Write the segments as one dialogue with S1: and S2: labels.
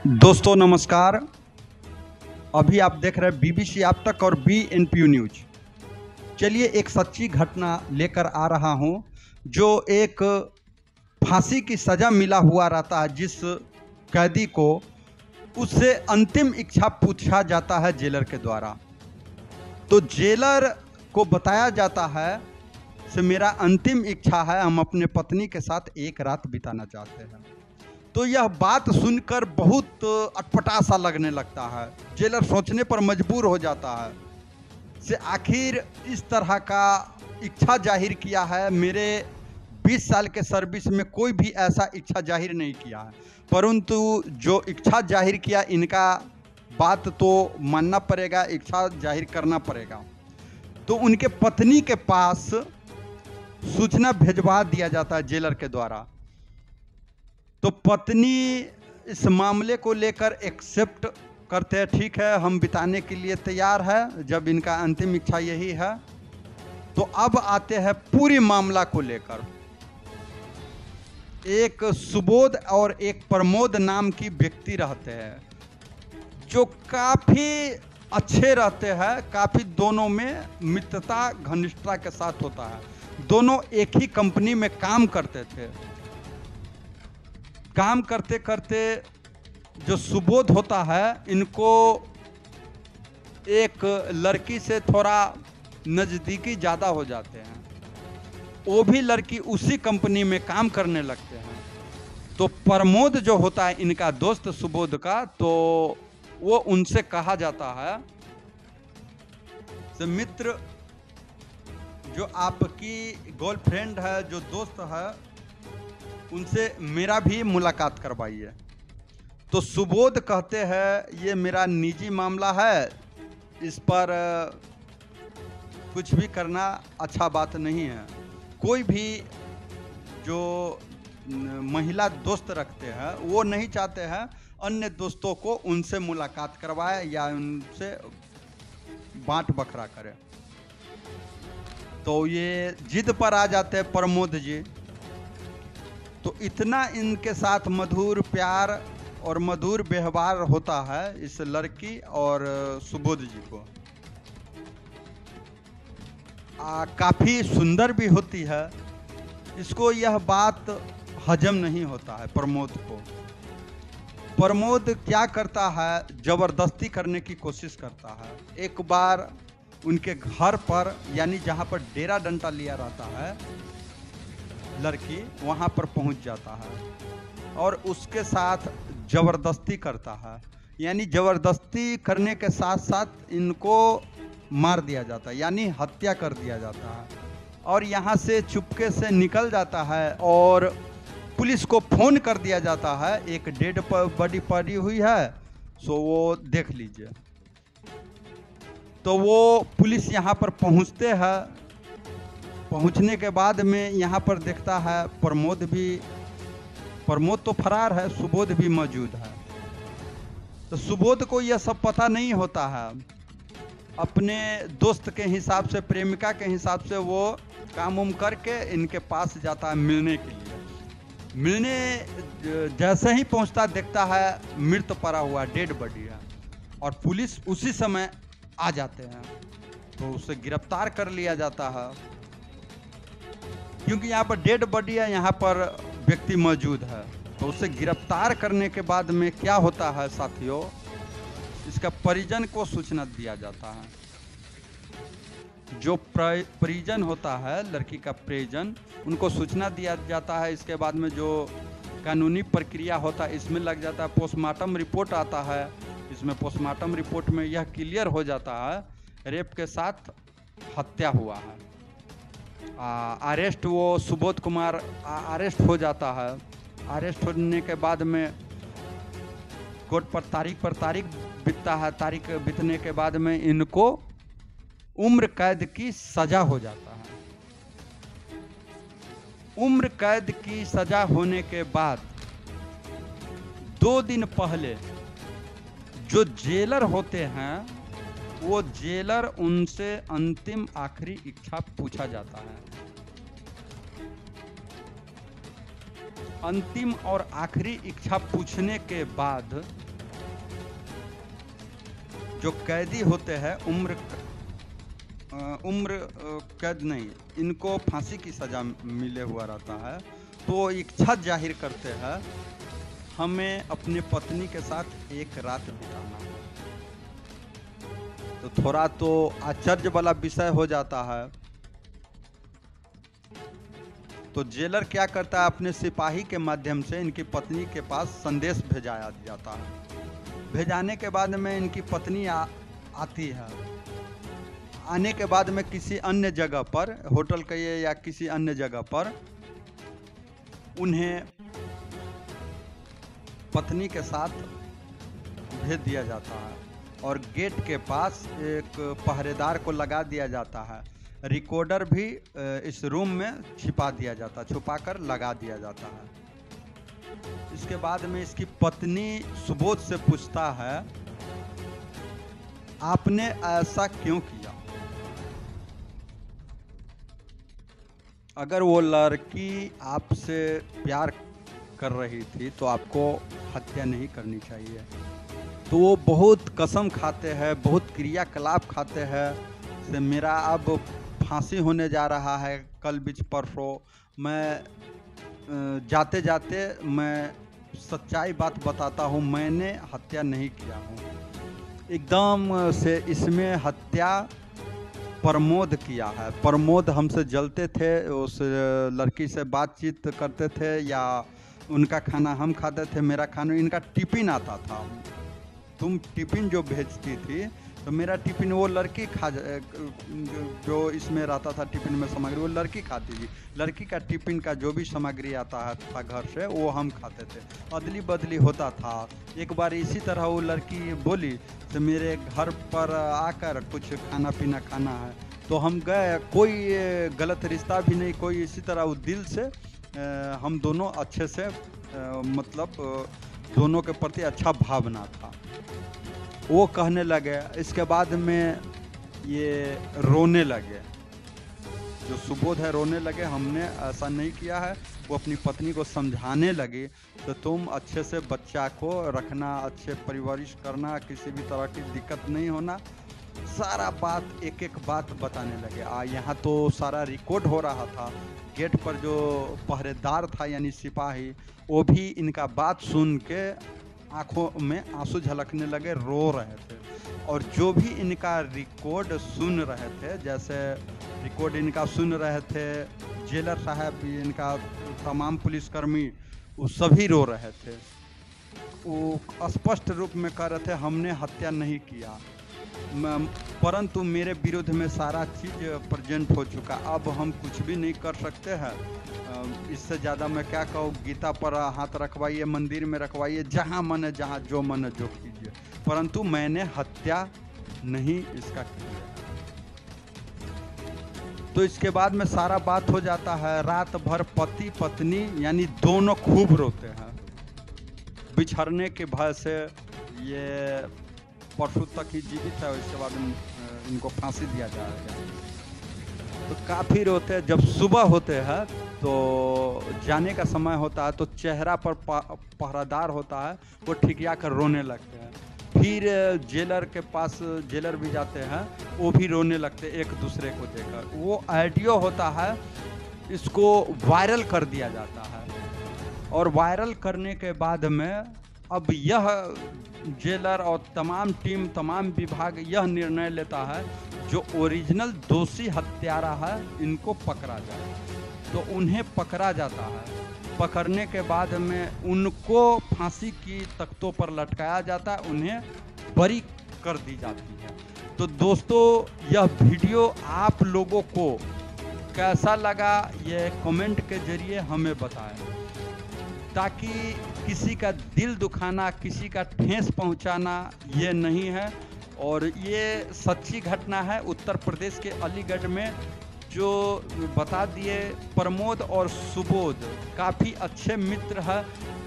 S1: दोस्तों नमस्कार। अभी आप देख रहे हैं बीबीसी आप तक और BNPU न्यूज। चलिए एक सच्ची घटना लेकर आ रहा हूं। जो एक फांसी की सज़ा मिला हुआ रहता है, जिस कैदी को उससे अंतिम इच्छा पूछा जाता है जेलर के द्वारा। तो जेलर को बताया जाता है कि मेरा अंतिम इच्छा है, हम अपने पत्नी के साथ एक रात बिताना चाहते हैं। तो यह बात सुनकर बहुत अटपटा सा लगने लगता है। जेलर सोचने पर मजबूर हो जाता है से आखिर इस तरह का इच्छा जाहिर किया है। मेरे 20 साल के सर्विस में कोई भी ऐसा इच्छा जाहिर नहीं किया है, परंतु जो इच्छा जाहिर किया इनका बात तो मानना पड़ेगा, इच्छा जाहिर करना पड़ेगा। तो उनके पत्नी के पास सूचना भिजवा दिया जाता है जेलर के द्वारा। तो पत्नी इस मामले को लेकर एक्सेप्ट करते हैं, ठीक है हम बिताने के लिए तैयार है, जब इनका अंतिम इच्छा यही है। तो अब आते हैं पूरी मामला को लेकर। एक सुबोध और एक प्रमोद नाम की व्यक्ति रहते हैं, जो काफ़ी अच्छे रहते हैं, काफ़ी दोनों में मित्रता घनिष्ठता के साथ होता है। दोनों एक ही कंपनी में काम करते थे। काम करते करते जो सुबोध होता है, इनको एक लड़की से थोड़ा नज़दीकी ज़्यादा हो जाते हैं। वो भी लड़की उसी कंपनी में काम करने लगते हैं। तो प्रमोद जो होता है इनका दोस्त सुबोध का, तो वो उनसे कहा जाता है कि मित्र, जो आपकी गर्लफ्रेंड है, जो दोस्त है, उनसे मेरा भी मुलाकात करवाइए। तो सुबोध कहते हैं ये मेरा निजी मामला है, इस पर कुछ भी करना अच्छा बात नहीं है। कोई भी जो महिला दोस्त रखते हैं वो नहीं चाहते हैं अन्य दोस्तों को उनसे मुलाकात करवाए या उनसे बांट बखरा करे। तो ये जिद पर आ जाते हैं प्रमोद जी। तो इतना इनके साथ मधुर प्यार और मधुर व्यवहार होता है इस लड़की और सुबोध जी को। काफ़ी सुंदर भी होती है। इसको यह बात हजम नहीं होता है प्रमोद को। प्रमोद क्या करता है, ज़बरदस्ती करने की कोशिश करता है। एक बार उनके घर पर, यानी जहाँ पर डेरा डंडा लिया रहता है लड़की, वहाँ पर पहुँच जाता है और उसके साथ ज़बरदस्ती करता है। यानी ज़बरदस्ती करने के साथ साथ इनको मार दिया जाता है, यानी हत्या कर दिया जाता है। और यहाँ से चुपके से निकल जाता है और पुलिस को फ़ोन कर दिया जाता है, एक डेड बॉडी पड़ी हुई है, सो वो देख लीजिए। तो वो पुलिस यहाँ पर पहुँचते हैं। पहुंचने के बाद में यहाँ पर देखता है प्रमोद तो फरार है, सुबोध भी मौजूद है। तो सुबोध को यह सब पता नहीं होता है। अपने दोस्त के हिसाब से, प्रेमिका के हिसाब से वो काम उम करके इनके पास जाता है मिलने के लिए। मिलने जैसे ही पहुंचता देखता है मृत पड़ा हुआ डेड बॉडी है, और पुलिस उसी समय आ जाते हैं। तो उसे गिरफ्तार कर लिया जाता है, क्योंकि यहाँ पर डेड बॉडी है, यहाँ पर व्यक्ति मौजूद है। तो उसे गिरफ्तार करने के बाद में क्या होता है साथियों, इसका परिजन को सूचना दिया जाता है। जो परिजन होता है, लड़की का परिजन, उनको सूचना दिया जाता है। इसके बाद में जो कानूनी प्रक्रिया होता है इसमें लग जाता है। पोस्टमार्टम रिपोर्ट आता है। इसमें पोस्टमार्टम रिपोर्ट में यह क्लियर हो जाता है रेप के साथ हत्या हुआ है। अरेस्ट, वो सुबोध कुमार अरेस्ट हो जाता है। अरेस्ट होने के बाद में कोर्ट पर तारीख बीतता है। तारीख बीतने के बाद में इनको उम्र कैद की सजा हो जाता है। उम्र कैद की सजा होने के बाद 2 दिन पहले जो जेलर होते हैं, वो जेलर उनसे अंतिम आखिरी इच्छा पूछा जाता है। अंतिम और आखिरी इच्छा पूछने के बाद जो कैदी होते हैं उम्र कैद नहीं, इनको फांसी की सजा मिले हुआ रहता है, तो इच्छा जाहिर करते हैं हमें अपने पत्नी के साथ एक रात बिताना है। तो थोड़ा तो आश्चर्य वाला विषय हो जाता है। तो जेलर क्या करता है, अपने सिपाही के माध्यम से इनकी पत्नी के पास संदेश भेजाया जाता है। भेजाने के बाद में इनकी पत्नी आती है। आने के बाद में किसी अन्य जगह पर, होटल कहिए या किसी अन्य जगह पर, उन्हें पत्नी के साथ भेज दिया जाता है और गेट के पास एक पहरेदार को लगा दिया जाता है। रिकॉर्डर भी इस रूम में छिपा दिया जाता है, छुपा कर लगा दिया जाता है। इसके बाद में इसकी पत्नी सुबोध से पूछता है, आपने ऐसा क्यों किया? अगर वो लड़की आपसे प्यार कर रही थी तो आपको हत्या नहीं करनी चाहिए। तो वो बहुत कसम खाते हैं, बहुत क्रियाकलाप खाते हैं से मेरा अब फांसी होने जा रहा है कल बीच परसों। मैं जाते जाते मैं सच्चाई बात बताता हूँ, मैंने हत्या नहीं किया हूँ। एकदम से इसमें हत्या प्रमोद किया है। प्रमोद हमसे जलते थे, उस लड़की से बातचीत करते थे या उनका खाना हम खाते थे, मेरा खाना, इनका टिफिन आता था। तुम टिफिन जो भेजती थी तो मेरा टिफिन वो लड़की खा, जो इसमें रहता था टिफिन में सामग्री, वो लड़की खाती थी। लड़की का टिफिन का जो भी सामग्री आता था घर से, वो हम खाते थे। अदली बदली होता था। एक बार इसी तरह वो लड़की बोली तो मेरे घर पर आकर कुछ खाना पीना खाना है, तो हम गए। कोई गलत रिश्ता भी नहीं, कोई इसी तरह वो दिल से हम दोनों अच्छे से मतलब दोनों के प्रति अच्छा भावना था। वो कहने लगे, इसके बाद में ये रोने लगे, जो सुबोध है रोने लगे, हमने ऐसा नहीं किया है। वो अपनी पत्नी को समझाने लगी तो तुम अच्छे से बच्चा को रखना, अच्छे परवरिश करना, किसी भी तरह की दिक्कत नहीं होना, सारा बात एक एक बात बताने लगे। यहाँ तो सारा रिकॉर्ड हो रहा था। गेट पर जो पहरेदार था यानी सिपाही, वो भी इनका बात सुन के आंखों में आंसू झलकने लगे, रो रहे थे। और जो भी इनका रिकॉर्ड सुन रहे थे, जैसे रिकॉर्ड इनका सुन रहे थे जेलर साहब, इनका तमाम पुलिसकर्मी, वो सभी रो रहे थे। वो स्पष्ट रूप में कह रहे थे हमने हत्या नहीं किया, परंतु मेरे विरुद्ध में सारा चीज़ प्रेजेंट हो चुका, अब हम कुछ भी नहीं कर सकते हैं। इससे ज़्यादा मैं क्या कहूँ, गीता पर हाथ रखवाइए, मंदिर में रखवाइए, जहाँ मन है, जहाँ जो मन है जो कीजिए, परंतु मैंने हत्या नहीं इसका किया। तो इसके बाद में सारा बात हो जाता है। रात भर पति पत्नी यानी दोनों खूब रोते हैं। बिछड़ने के भय से ये परसों तक ही जीवित है, इसके बाद इनको फांसी दिया जाएगा। तो काफ़ी रोते हैं। जब सुबह होते हैं तो जाने का समय होता है, तो चेहरा पर पहरादार होता है, वो ठिकिया कर रोने लगते हैं। फिर जेलर के पास जेलर भी जाते हैं, वो भी रोने लगते एक दूसरे को देखकर। वो ऑडियो होता है, इसको वायरल कर दिया जाता है। और वायरल करने के बाद में अब यह जेलर और तमाम टीम, तमाम विभाग यह निर्णय लेता है जो ओरिजिनल दोषी हत्यारा है इनको पकड़ा जाए। तो उन्हें पकड़ा जाता है। पकड़ने के बाद में उनको फांसी की तख्तों पर लटकाया जाता है, उन्हें बरी कर दी जाती है। तो दोस्तों, यह वीडियो आप लोगों को कैसा लगा ये कमेंट के जरिए हमें बताएं, ताकि किसी का दिल दुखाना, किसी का ठेस पहुंचाना ये नहीं है। और ये सच्ची घटना है उत्तर प्रदेश के अलीगढ़ में, जो बता दिए। प्रमोद और सुबोध काफ़ी अच्छे मित्र हैं।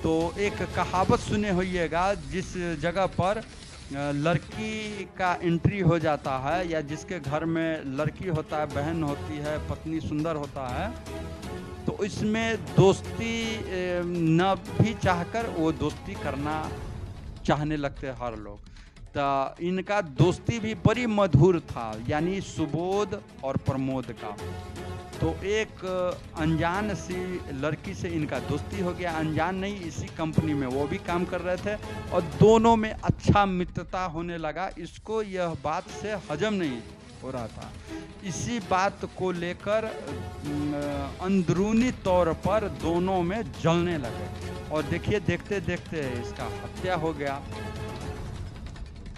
S1: तो एक कहावत सुने होइएगा, जिस जगह पर लड़की का एंट्री हो जाता है या जिसके घर में लड़की होता है, बहन होती है, पत्नी सुंदर होता है, तो इसमें दोस्ती न भी चाहकर वो दोस्ती करना चाहने लगते हैं हर लोग। तो इनका दोस्ती भी बड़ी मधुर था, यानी सुबोध और प्रमोद का। तो एक अनजान सी लड़की से इनका दोस्ती हो गया, अनजान नहीं, इसी कंपनी में वो भी काम कर रहे थे और दोनों में अच्छा मित्रता होने लगा। इसको यह बात से हजम नहीं हो रहा था। इसी बात को लेकर अंदरूनी तौर पर दोनों में जलने लगे और देखिए देखते देखते इसका हत्या हो गया।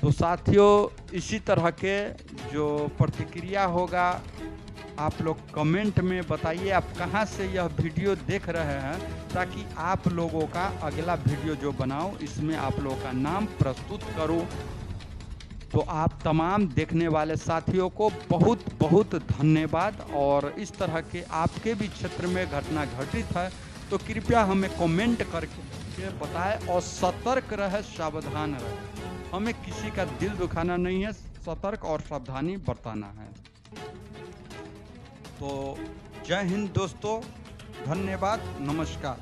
S1: तो साथियों, इसी तरह के जो प्रतिक्रिया होगा आप लोग कमेंट में बताइए आप कहां से यह वीडियो देख रहे हैं, ताकि आप लोगों का अगला वीडियो जो बनाऊं इसमें आप लोगों का नाम प्रस्तुत करूं। तो आप तमाम देखने वाले साथियों को बहुत बहुत धन्यवाद। और इस तरह के आपके भी क्षेत्र में घटना घटित है तो कृपया हमें कमेंट करके बताएं और सतर्क रहे, सावधान रहे। हमें किसी का दिल दुखाना नहीं है, सतर्क और सावधानी बरताना है। तो जय हिंद दोस्तों, धन्यवाद, नमस्कार।